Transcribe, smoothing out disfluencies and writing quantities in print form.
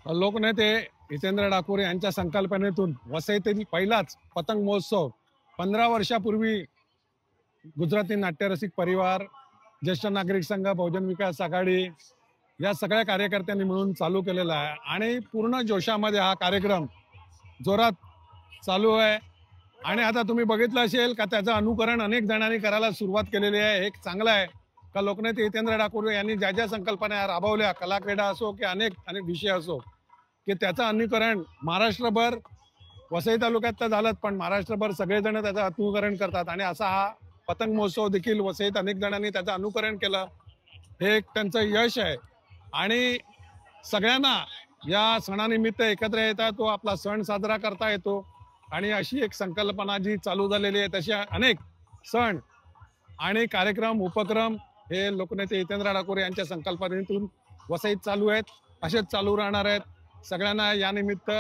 लोकनेते हितेंद्र डाकोरे यांच्या संकल्पनेतून वसईतील पहिलाच पतंग महोत्सव 15 वर्षापूर्वी गुजराती नाट्यरसिक परिवार, ज्येष्ठ नागरिक संघ, बहुजन विकास आघाडी या सगळ्या कार्यकर्त्यांनी मिळून चालू केलेला आहे आणि पूर्ण जोशामध्ये हा कार्यक्रम जोरात चालू आहे। आणि आता तुम्ही बघितलं असेल का त्याचं अनुकरण अनेक जणांनी करायला सुरुवात केलेली आहे। एक चांगलं आहे का लोकनेते हितेंद्र डाकोरे यांनी ज्या ज्या संकल्पना राबवल्या, कला क्रीडा असो की अनेक अनेक विषय असो, की त्याचं अनुकरण महाराष्ट्रभर, वसई तालुक्यात तर झालंच पण महाराष्ट्रभर सगळेजण त्याचं अनुकरण करतात आणि असा हा पतंग महोत्सव देखील वसईत अनेक जणांनी त्याचं अनुकरण केलं। हे एक त्यांचं यश आहे आणि सगळ्यांना या सणानिमित्त एकत्र येतात, तो आपला सण साजरा करता येतो आणि अशी एक संकल्पना जी चालू झालेली आहे तशा अनेक सण आणि कार्यक्रम उपक्रम हे लोकनेते हितेंद्र डाकोरे यांच्या संकल्पनेतून वसईत चालू आहेत, असेच चालू राहणार आहेत। सगळ्यांना या निमित्त